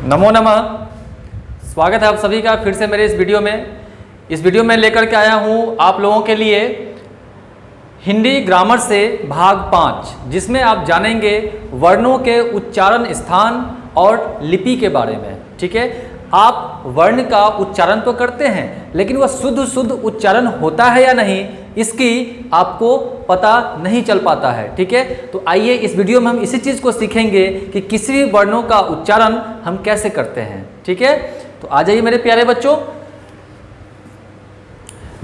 नमो नमः। स्वागत है आप सभी का फिर से मेरे इस वीडियो में। इस वीडियो में लेकर के आया हूँ आप लोगों के लिए हिंदी ग्रामर से भाग 5, जिसमें आप जानेंगे वर्णों के उच्चारण स्थान और लिपि के बारे में। ठीक है, आप वर्ण का उच्चारण तो करते हैं, लेकिन वह शुद्ध उच्चारण होता है या नहीं, इसकी आपको पता नहीं चल पाता है। ठीक है, तो आइए इस वीडियो में हम इसी चीज़ को सीखेंगे कि किसी भी वर्णों का उच्चारण हम कैसे करते हैं। ठीक है, तो आ जाइए मेरे प्यारे बच्चों।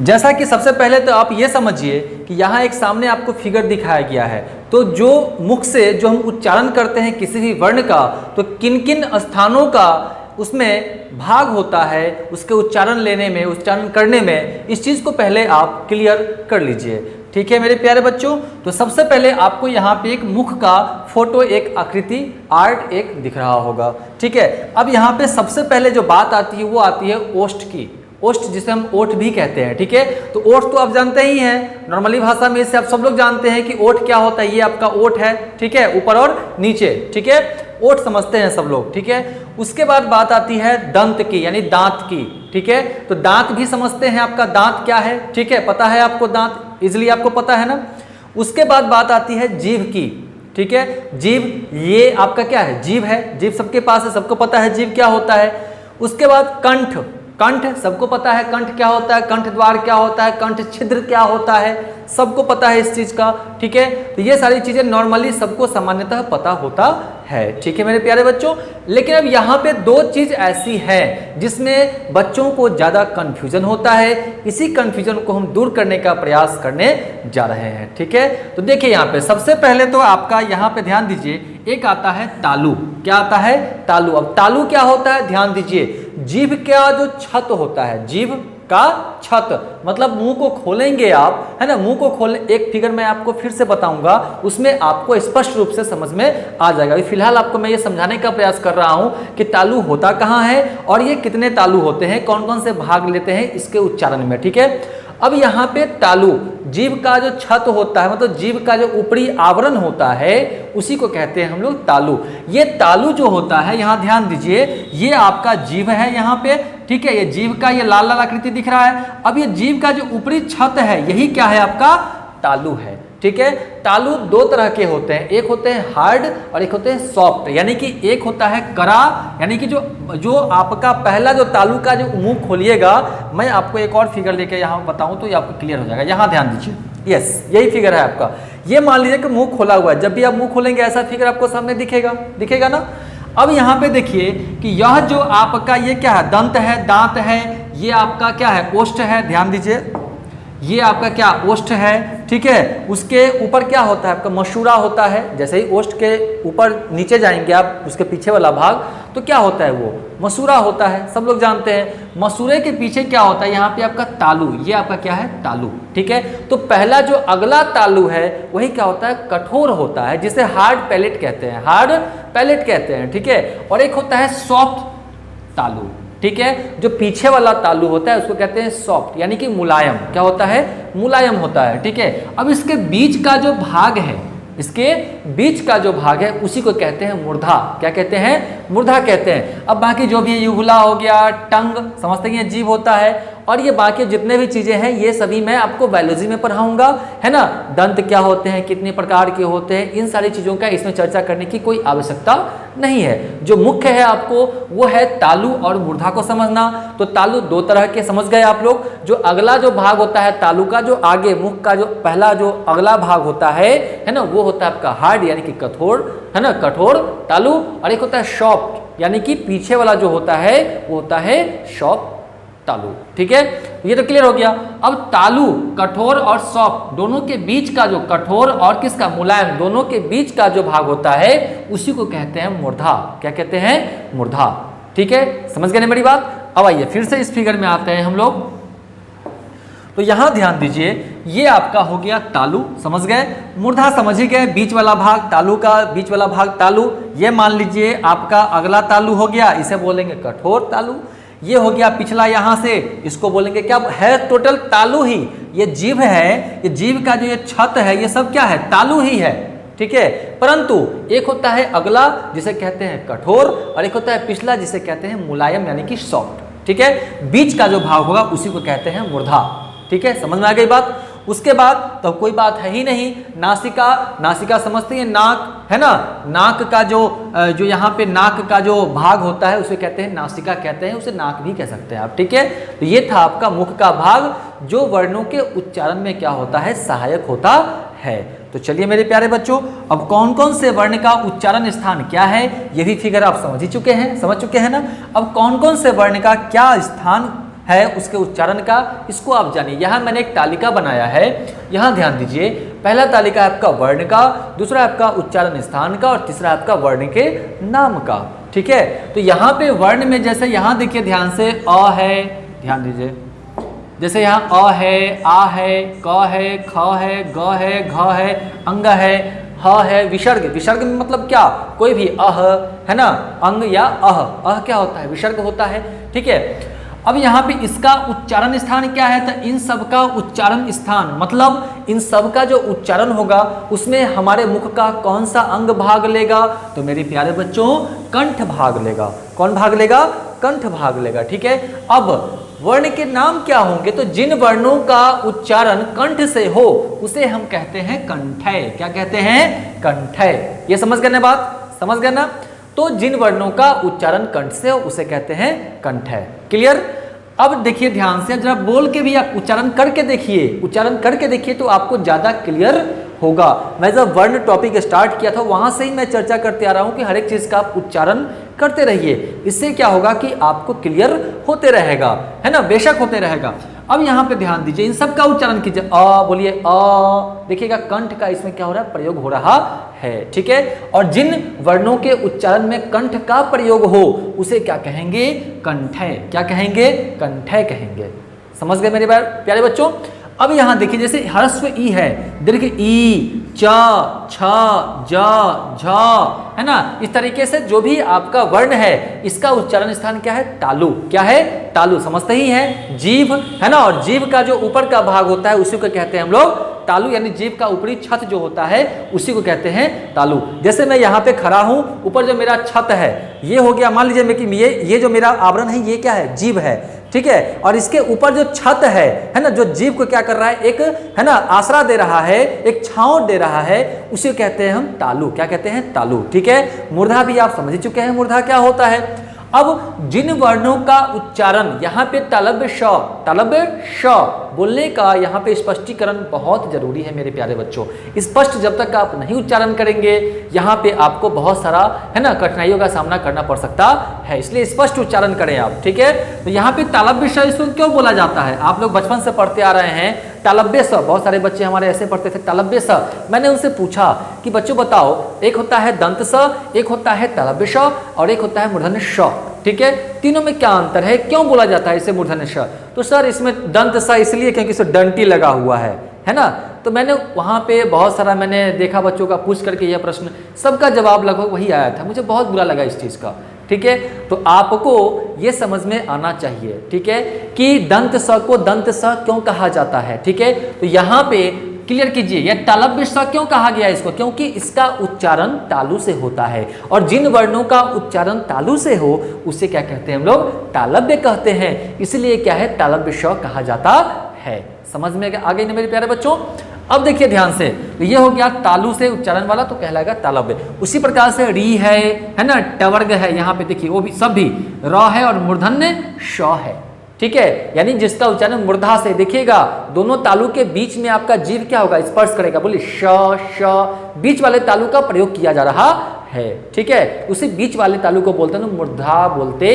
जैसा कि सबसे पहले तो आप ये समझिए कि यहाँ एक सामने आपको फिगर दिखाया गया है, तो जो मुख से जो हम उच्चारण करते हैं किसी भी वर्ण का, तो किन किन स्थानों का उसमें भाग होता है, उसके उच्चारण लेने में, उच्चारण करने में, इस चीज़ को पहले आप क्लियर कर लीजिए। ठीक है मेरे प्यारे बच्चों, तो सबसे पहले आपको यहाँ पे एक मुख का फोटो, एक आकृति, आर्ट एक दिख रहा होगा। ठीक है, अब यहाँ पे सबसे पहले जो बात आती है वो आती है ओष्ठ की। ओष्ठ जिसे हम ओठ भी कहते हैं। ठीक है, तो ओठ तो आप जानते ही हैं, नॉर्मली भाषा में इसे आप सब लोग जानते हैं कि ओठ क्या होता है। ये आपका ओठ है, ठीक है, ऊपर और नीचे। ठीक है, ओठ समझते हैं सब लोग। ठीक है, उसके बाद बात आती है दंत की, यानी दांत की। ठीक है, तो दांत भी समझते हैं, आपका दांत क्या है। ठीक है, पता है आपको, दांत इजिली आपको पता है ना। उसके बाद बात आती है जीभ की। ठीक है, जीभ ये आपका क्या है, जीभ है, जीभ सबके पास है, सबको पता है जीभ क्या होता है। उसके बाद कंठ, कंठ सबको पता है, कंठ क्या होता है, कंठ द्वार क्या होता है, कंठ छिद्र क्या होता है, सबको पता है इस चीज का। ठीक है, तो ये सारी चीजें नॉर्मली सबको सामान्यतः पता होता है। ठीक है मेरे प्यारे बच्चों, लेकिन अब यहाँ पे दो चीज ऐसी है जिसमें बच्चों को ज्यादा कंफ्यूजन होता है। इसी कंफ्यूजन को हम दूर करने का प्रयास करने जा रहे हैं। ठीक है, तो देखिए यहाँ पे सबसे पहले तो आपका यहाँ पे ध्यान दीजिए, एक आता है तालु। क्या आता है, तालु। अब तालु क्या होता है, ध्यान दीजिए, जीभ का जो छत होता है, जीभ का छत मतलब मुंह को खोलेंगे आप, है ना, मुंह को खोले, एक फिगर मैं आपको फिर से बताऊंगा, उसमें आपको स्पष्ट रूप से समझ में आ जाएगा। फिलहाल आपको मैं ये समझाने का प्रयास कर रहा हूं कि तालु होता कहां है और ये कितने तालु होते हैं, कौन कौन से भाग लेते हैं इसके उच्चारण में। ठीक है, अब यहाँ पे तालु, जीभ का जो छत होता है, मतलब जीभ का जो ऊपरी आवरण होता है, उसी को कहते हैं हम लोग तालु। ये तालु जो होता है, यहाँ ध्यान दीजिए, ये आपका जीभ है यहाँ पे। ठीक है, ये जीभ का ये लाल लाल आकृति दिख रहा है। अब ये जीभ का जो ऊपरी छत है, यही क्या है, आपका तालु है। ठीक है, तालु दो तरह के होते हैं, एक होते हैं हार्ड और एक होते हैं सॉफ्ट। यानी कि एक होता है कड़ा, यानी कि जो आपका पहला जो तालु का जो मुंह खोलिएगा, मैं आपको एक और फिगर लेके यहाँ बताऊं तो ये आपको क्लियर हो जाएगा। यहाँ ध्यान दीजिए, यस यही फिगर है आपका। ये मान लीजिए कि मुंह खोला हुआ है, जब भी आप मुंह खोलेंगे ऐसा फिगर आपको सामने दिखेगा ना। अब यहाँ पे देखिए कि यह जो आपका ये क्या है, दंत है, दांत है, ये आपका क्या है, ओष्ठ है। ध्यान दीजिए, ये आपका क्या, ओष्ठ है। ठीक है, उसके ऊपर क्या होता है, आपका मसूड़ा होता है। जैसे ही ओष्ठ के ऊपर नीचे जाएंगे आप, उसके पीछे वाला भाग, तो क्या होता है, वो मसूड़ा होता है, सब लोग जानते हैं। मसूड़े के पीछे क्या होता है, यहाँ पे आपका तालु, ये आपका क्या है, तालु। ठीक है, तो पहला जो अगला तालु है वही क्या होता है, कठोर होता है, जिसे हार्ड पैलेट कहते हैं, हार्ड पैलेट कहते हैं। ठीक है, और एक होता है सॉफ्ट तालु। ठीक है, जो पीछे वाला तालु होता है उसको कहते हैं सॉफ्ट, यानी कि मुलायम। क्या होता है, मुलायम होता है। ठीक है, अब इसके बीच का जो भाग है, इसके बीच का जो भाग है उसी को कहते हैं मूर्धा। क्या कहते हैं, मूर्धा कहते हैं। अब बाकी जो भी युगला हो गया, टंग समझते हैं, जीभ होता है, और ये बाकी जितने भी चीजें हैं ये सभी मैं आपको बायोलॉजी में पढ़ाऊंगा, है ना। दंत क्या होते हैं, कितने प्रकार के होते हैं, इन सारी चीजों का इसमें चर्चा करने की कोई आवश्यकता नहीं है। जो मुख्य है आपको वो है तालु और मूर्धा को समझना। तो तालु दो तरह के समझ गए आप लोग। जो अगला जो भाग होता है तालु का, जो आगे मुख का जो पहला जो अगला भाग होता है ना, वो होता है आपका हार्ड, यानी कि कठोर, है ना, कठोर तालु। और एक होता है सॉफ्ट, यानी कि पीछे वाला जो होता है वो होता है सॉफ्ट तालु। ठीक है, ये तो क्लियर हो गया। अब तालु, कठोर और सॉफ्ट दोनों के बीच का जो कठोर और किसका, मुलायम, दोनों के बीच का जो भाग होता है उसी को कहते हैं मूर्धा। क्या कहते हैं, मूर्धा। ठीक है, समझ गए ना मेरी बात। अब आइए फिर से इस फिगर में आते हैं हम लोग। तो यहां ध्यान दीजिए, ये आपका हो गया तालु, समझ गए। मूर्धा समझ ही गए, बीच वाला भाग तालु का, बीच वाला भाग तालु। ये मान लीजिए आपका अगला तालु हो गया, इसे बोलेंगे कठोर तालु। ये हो गया पिछला, यहां से इसको बोलेंगे क्या है, टोटल तालु ही। ये जीभ है, ये जीभ का जो ये छत है ये सब क्या है, तालु ही है। ठीक है। परंतु एक होता है अगला जिसे कहते हैं कठोर, और एक होता है पिछला जिसे कहते हैं मुलायम यानी कि सॉफ्ट, ठीक है। बीच का जो भाग होगा उसी को कहते हैं मूर्धा, ठीक है। समझ में आ गई बात। उसके बाद तो कोई बात है ही नहीं। नासिका, नासिका समझते हैं, नाक है ना, नाक का जो यहाँ पे नाक का जो भाग होता है उसे कहते हैं नासिका कहते हैं, उसे नाक भी कह सकते हैं आप, ठीक है। तो ये था आपका मुख का भाग जो वर्णों के उच्चारण में क्या होता है, सहायक होता है। तो चलिए मेरे प्यारे बच्चों, अब कौन कौन से वर्ण का उच्चारण स्थान क्या है ये भी फिगर आप समझ ही चुके हैं, समझ चुके हैं ना। अब कौन कौन से वर्ण का क्या स्थान है उसके उच्चारण का, इसको आप जानिए। यहाँ मैंने एक तालिका बनाया है, यहाँ ध्यान दीजिए। पहला तालिका है आपका वर्ण का, दूसरा आपका उच्चारण स्थान का, और तीसरा आपका वर्ण के नाम का, ठीक है। तो यहाँ पे वर्ण में जैसे यहाँ देखिए ध्यान से, अ है, ध्यान दीजिए, जैसे यहाँ अ है, आ है, क है, ख है, ग है, घ है, अंग है, ह है, विसर्ग, विसर्ग में मतलब क्या, कोई भी अह है ना, अंग या अह क्या होता है, विसर्ग होता है, ठीक है। अब यहाँ पे इसका उच्चारण स्थान क्या है, तो इन सब का उच्चारण स्थान मतलब इन सब का जो उच्चारण होगा उसमें हमारे मुख का कौन सा अंग भाग लेगा, तो मेरे प्यारे बच्चों कंठ भाग लेगा। कौन भाग लेगा, कंठ भाग लेगा, ठीक है। अब वर्ण के नाम क्या होंगे, तो जिन वर्णों का उच्चारण कंठ से हो उसे हम कहते हैं कंठय। क्या कहते हैं, कंठय। ये समझ गए ना बात, समझ गए ना। तो जिन वर्णों का उच्चारण कंठ से हो उसे कहते हैं कंठय। क्लियर। अब देखिए ध्यान से, जरा बोल के भी आप उच्चारण करके देखिए, उच्चारण करके देखिए तो आपको ज्यादा क्लियर होगा। मैं जब वर्ण टॉपिक स्टार्ट किया था वहां से ही मैं चर्चा करते आ रहा हूं कि हर एक चीज का आप उच्चारण करते रहिए, इससे क्या होगा कि आपको क्लियर होते रहेगा, है ना, बेशक होते रहेगा। अब यहाँ पे ध्यान दीजिए, इन सब का उच्चारण कीजिए। अ बोलिए, अ, देखिएगा कंठ का इसमें क्या हो रहा है, प्रयोग हो रहा है, ठीक है। और जिन वर्णों के उच्चारण में कंठ का प्रयोग हो उसे क्या कहेंगे, कंठय। क्या कहेंगे, कंठय कहेंगे। समझ गए मेरे प्यारे बच्चों। अब यहाँ देखिए, जैसे ह्रस्व ई है, दीर्घ ई, च, छ, ज, झ, है ना, इस तरीके से जो भी आपका वर्ण है इसका उच्चारण स्थान क्या है, तालु। क्या है, तालु। समझते ही हैं, जीभ है ना, और जीभ का जो ऊपर का भाग होता है उसी को कहते हैं हम लोग तालु, यानी जीभ का ऊपरी छत जो होता है उसी को कहते हैं तालु। जैसे मैं यहाँ पे खड़ा हूँ, ऊपर जो मेरा छत है ये हो गया, मान लीजिए मैं कि ये जो मेरा आवरण है ये क्या है, जीभ है, ठीक है। और इसके ऊपर जो छत है ना, जो जीभ को क्या कर रहा है, एक है ना आसरा दे रहा है, एक छांव दे रहा है, उसे कहते हैं हम तालु। क्या कहते हैं, तालु, ठीक है। मूर्धा भी आप समझ चुके हैं, मूर्धा क्या होता है। अब जिन वर्णों का उच्चारण यहाँ पे तालव्य श बोलने का यहाँ पे स्पष्टीकरण बहुत जरूरी है मेरे प्यारे बच्चों। स्पष्ट जब तक आप नहीं उच्चारण करेंगे यहाँ पे आपको बहुत सारा है ना कठिनाइयों का सामना करना पड़ सकता है, इसलिए स्पष्ट उच्चारण करें आप, ठीक है। तो यहाँ पे तालव्य श इसको क्यों बोला जाता है, आप लोग बचपन से पढ़ते आ रहे हैं तालव्य स, बहुत सारे बच्चे हमारे ऐसे पढ़ते थे तालव्य स। मैंने उनसे पूछा कि बच्चों बताओ, एक होता है दंत स, एक होता है तालव्य श और एक होता है मूर्धन्य श, ठीक है। तीनों में क्या अंतर है, क्यों बोला जाता है इसे मूर्धन्य श, तो सर इसमें दंत स इसलिए क्योंकि इसे डंटी लगा हुआ है ना। तो मैंने वहाँ पे बहुत सारा मैंने देखा बच्चों का पूछ करके यह प्रश्न, सबका जवाब लगभग वही आया था, मुझे बहुत बुरा लगा इस चीज़ का, ठीक है। तो आपको ये समझ में आना चाहिए, ठीक है, कि दंत स को दंत स क्यों कहा जाता है, ठीक है। तो यहाँ पे क्लियर कीजिए, यह तालव्य स क्यों कहा गया इसको, क्योंकि इसका उच्चारण तालु से होता है, और जिन वर्णों का उच्चारण तालु से हो उसे क्या कहते हैं हम लोग, तालव्य कहते हैं, इसलिए क्या है तालव्य श कहा जाता है। समझ में आ गई ना मेरे प्यारे बच्चों। अब देखिए ध्यान से, तो ये हो गया तालु से उच्चारण वाला, तो कहलाएगा तालव्य। उसी प्रकार से री है ना, टवर्ग है, यहाँ पे देखिए वो भी सब भी र है और मूर्धन्य श है, ठीक है। यानी जिसका उच्चारण मूर्धा से, देखिएगा दोनों तालु के बीच में आपका जीव क्या होगा, स्पर्श करेगा, बोलिए श, बीच वाले तालु का प्रयोग किया जा रहा है, ठीक है। उसी बीच वाले तालु को बोलते हैं मूर्धा बोलते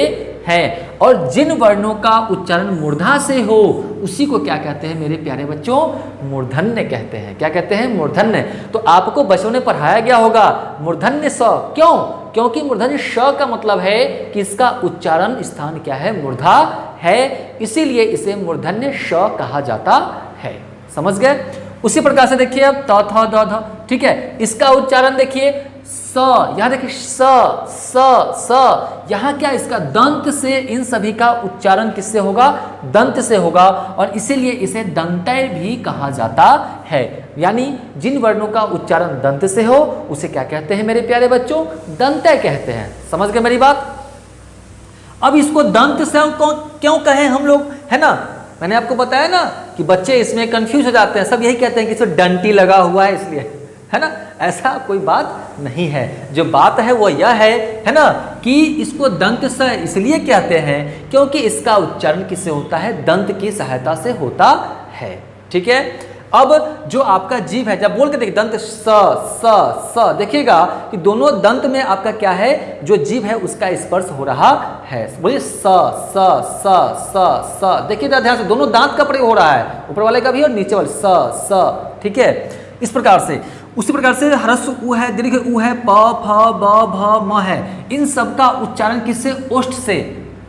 हैं। और जिन वर्णों का उच्चारण मूर्धा से हो उसी को क्या कहते हैं मेरे प्यारे बच्चों, मूर्धन्य कहते हैं। क्या कहते हैं, मूर्धन्य। तो आपको बच्चों ने पढ़ाया गया होगा मूर्धन्य स, क्यों, क्योंकि मूर्धन्य श का मतलब है कि इसका उच्चारण स्थान क्या है, मूर्धा है, इसीलिए इसे मूर्धन्य श कहा जाता है। समझ गए। उसी प्रकार से देखिए अब त थ द ध, ठीक है, इसका उच्चारण देखिए स, यहाँ देखिए स, यहाँ क्या इसका दंत से इन सभी का उच्चारण किससे होगा? दंत से होगा, और इसीलिए इसे दंतय भी कहा जाता है। यानी जिन वर्णों का उच्चारण दंत से हो उसे क्या कहते हैं मेरे प्यारे बच्चों? दंतय कहते हैं। समझ गए मेरी बात? अब इसको दंत से क्यों कहें हम लोग, है ना? मैंने आपको बताया ना कि बच्चे इसमें कंफ्यूज हो जाते हैं, सब यही कहते हैं कि इसमें डंटी लगा हुआ है इसलिए, है ना? ऐसा कोई बात नहीं है। जो बात है वो यह है ना, कि इसको दंत से इसलिए कहते हैं क्योंकि इसका उच्चारण किससे होता है? दंत की सहायता से होता है। ठीक है। अब जो आपका जीभ है, जब बोल के देखिए दंत स, देखिएगा कि दोनों दंत में आपका क्या है? जो जीभ है उसका स्पर्श हो रहा है। बोलिए स, देखिए ध्यान से, दोनों दांत का प्रयोग हो रहा है, ऊपर वाले का भी और नीचे वाले स। ठीक है, इस प्रकार से। उसी प्रकार से ह्रस्व उ है, दीर्घ उ है, प, फ, ब, भ, म है। इन सब का उच्चारण किससे? ओष्ठ से।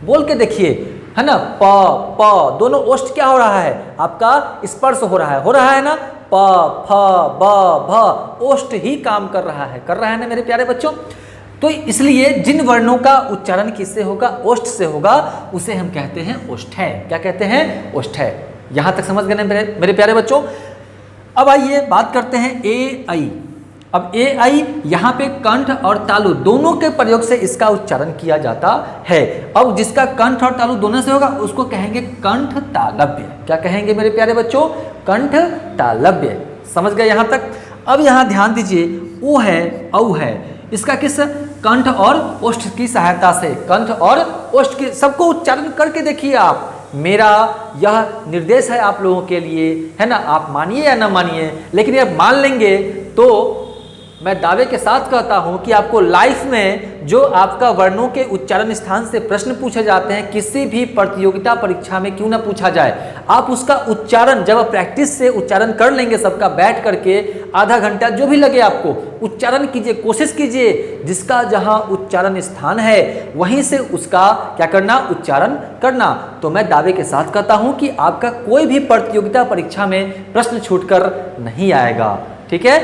बोल के देखिए, है ना? प, दोनों ओष्ठ क्या हो रहा है? आपका स्पर्श हो रहा है ना? प, फ, ब, भ, ओष्ठ ही काम कर रहा है ना मेरे प्यारे बच्चों। तो इसलिए जिन वर्णों का उच्चारण किससे होगा? ओष्ठ से होगा, उसे हम कहते हैं ओष्ठ्य। क्या कहते हैं? ओष्ठ्य। यहां तक समझ गए मेरे प्यारे बच्चों। अब आइए बात करते हैं ए आई। अब ए आई यहाँ पे कंठ और तालु दोनों के प्रयोग से इसका उच्चारण किया जाता है। अब जिसका कंठ और तालु दोनों से होगा उसको कहेंगे कंठ तालव्य। क्या कहेंगे मेरे प्यारे बच्चों? कंठ तालव्य। समझ गए यहाँ तक? अब यहाँ ध्यान दीजिए, उ है, औ है, इसका किस? कंठ और ओष्ठ की सहायता से, कंठ और ओष्ठ की, सबको उच्चारण करके देखिए आप। मेरा यह निर्देश है आप लोगों के लिए, है ना? आप मानिए या ना मानिए, लेकिन ये मान लेंगे तो मैं दावे के साथ कहता हूं कि आपको लाइफ में जो आपका वर्णों के उच्चारण स्थान से प्रश्न पूछे जाते हैं, किसी भी प्रतियोगिता परीक्षा में क्यों ना पूछा जाए, आप उसका उच्चारण जब प्रैक्टिस से उच्चारण कर लेंगे सबका बैठ करके, आधा घंटा जो भी लगे आपको, उच्चारण कीजिए, कोशिश कीजिए, जिसका जहां उच्चारण स्थान है वहीं से उसका क्या करना? उच्चारण करना। तो मैं दावे के साथ कहता हूं कि आपका कोई भी प्रतियोगिता परीक्षा में प्रश्न छूटकर नहीं आएगा। ठीक है,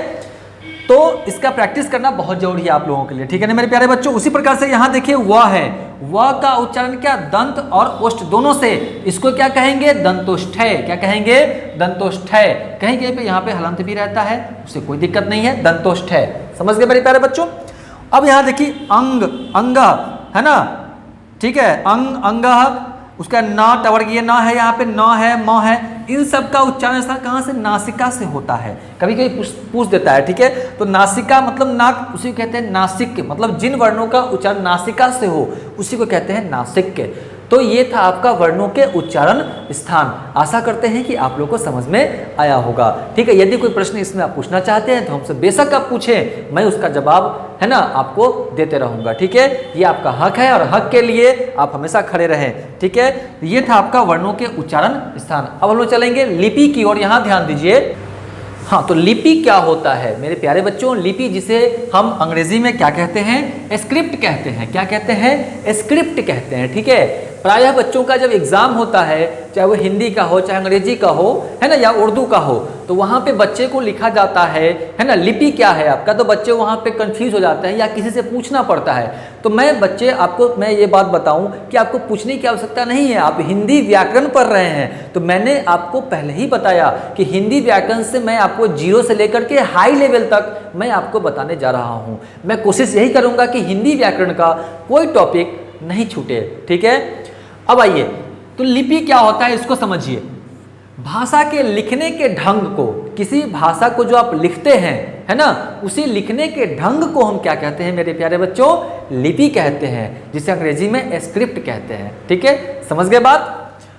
तो इसका प्रैक्टिस करना बहुत जरूरी है आप लोगों के लिए। ठीक है ना मेरे प्यारे बच्चों। उसी प्रकार से यहाँ देखिए व है, व का उच्चारण क्या? दंत और ओष्ठ दोनों से, इसको क्या कहेंगे? दंतोष्ठ्य। क्या कहेंगे? दंतोष्ठ्य। कहीं कहीं पे यहाँ पे हलंत भी रहता है, उससे कोई दिक्कत नहीं है, दंतोष्ठ्य। समझ गए मेरे प्यारे बच्चों? अब यहाँ देखिए अंग, अंग, है ना? ठीक है, अंग, अंग, उसका ना टवर्गीय ना है, यहाँ पे न है, म है, इन सब का उच्चारण स्थान कहाँ से? नासिका से होता है। कभी कभी पूछ देता है। ठीक है, तो नासिका मतलब नाक, उसी को कहते हैं नासिक। मतलब जिन वर्णों का उच्चारण नासिका से हो उसी को कहते हैं नासिक। तो ये था आपका वर्णों के उच्चारण स्थान। आशा करते हैं कि आप लोगों को समझ में आया होगा। ठीक है, यदि कोई प्रश्न इसमें आप पूछना चाहते हैं तो हमसे बेशक आप पूछें, मैं उसका जवाब, है ना, आपको देते रहूंगा। ठीक है, ये आपका हक है और हक के लिए आप हमेशा खड़े रहें। ठीक है, ये था आपका वर्णों के उच्चारण स्थान। अब हम लोग चलेंगे लिपि की ओर। यहाँ ध्यान दीजिए। हाँ, तो लिपि क्या होता है मेरे प्यारे बच्चों? लिपि जिसे हम अंग्रेजी में क्या कहते हैं? स्क्रिप्ट कहते हैं। क्या कहते हैं? स्क्रिप्ट कहते हैं। ठीक है, प्रायः बच्चों का जब एग्जाम होता है, चाहे वो हिंदी का हो, चाहे अंग्रेजी का हो, है ना, या उर्दू का हो, तो वहाँ पे बच्चे को लिखा जाता है ना, लिपि क्या है आपका, तो बच्चे वहाँ पे कंफ्यूज हो जाते हैं या किसी से पूछना पड़ता है। तो मैं ये बात बताऊं कि आपको पूछने की आवश्यकता नहीं है। आप हिंदी व्याकरण पढ़ रहे हैं, तो मैंने आपको पहले ही बताया कि हिंदी व्याकरण से मैं आपको 0 से लेकर के हाई लेवल तक मैं आपको बताने जा रहा हूँ। मैं कोशिश यही करूँगा कि हिंदी व्याकरण का कोई टॉपिक नहीं छूटे। ठीक है, अब आइए, तो लिपि क्या होता है इसको समझिए। भाषा के लिखने के ढंग को, किसी भाषा को जो आप लिखते हैं, है ना, उसी लिखने के ढंग को हम क्या कहते हैं मेरे प्यारे बच्चों? लिपि कहते हैं, जिसे अंग्रेजी में स्क्रिप्ट कहते हैं। ठीक है, समझ गए बात?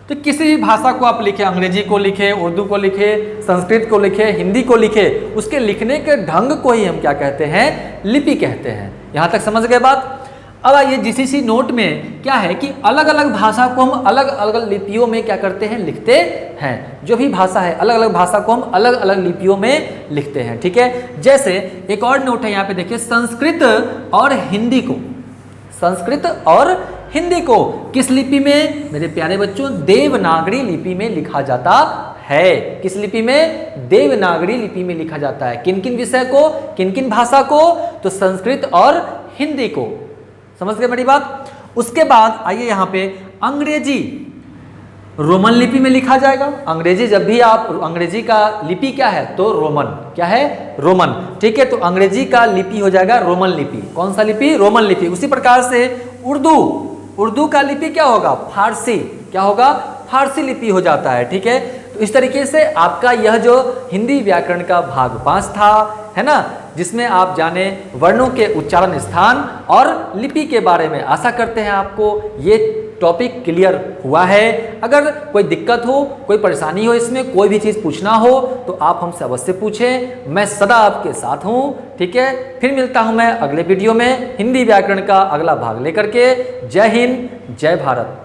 तो किसी भी भाषा को आप लिखे, अंग्रेजी को लिखे, उर्दू को लिखे, संस्कृत को लिखे, हिंदी को लिखे, उसके लिखने के ढंग को ही हम क्या कहते हैं? लिपि कहते हैं। यहाँ तक समझ गए बात? अब आइए, जीसीसी नोट में क्या है कि अलग अलग भाषा को हम अलग अलग लिपियों में क्या करते हैं? लिखते हैं। जो भी भाषा है, अलग अलग भाषा को हम अलग अलग लिपियों में लिखते हैं। ठीक है, जैसे एक और नोट है यहाँ पे देखिए, संस्कृत और हिंदी को, संस्कृत और हिंदी को किस लिपि में मेरे प्यारे बच्चों? देवनागरी लिपि में लिखा जाता है। किस लिपि में? देवनागरी लिपि में लिखा जाता है। किन किन विषय को, किन किन भाषा को? तो संस्कृत और हिंदी को। समझ गए मेरी बात? उसके बाद आइए यहाँ पे अंग्रेजी रोमन लिपि में लिखा जाएगा। अंग्रेजी जब भी आप, अंग्रेजी का लिपि क्या है? तो रोमन। क्या है? रोमन। ठीक है, तो अंग्रेजी का लिपि हो जाएगा रोमन लिपि। कौन सा लिपि? रोमन लिपि। उसी प्रकार से उर्दू, उर्दू का लिपि क्या होगा? फारसी। क्या होगा? फारसी लिपि हो जाता है। ठीक है, तो इस तरीके से आपका यह जो हिंदी व्याकरण का भाग 5 था, है ना, जिसमें आप जाने वर्णों के उच्चारण स्थान और लिपि के बारे में। आशा करते हैं आपको ये टॉपिक क्लियर हुआ है। अगर कोई दिक्कत हो, कोई परेशानी हो, इसमें कोई भी चीज़ पूछना हो तो आप हमसे अवश्य पूछें, मैं सदा आपके साथ हूँ। ठीक है, फिर मिलता हूँ मैं अगले वीडियो में हिंदी व्याकरण का अगला भाग लेकर के। जय हिंद, जय भारत।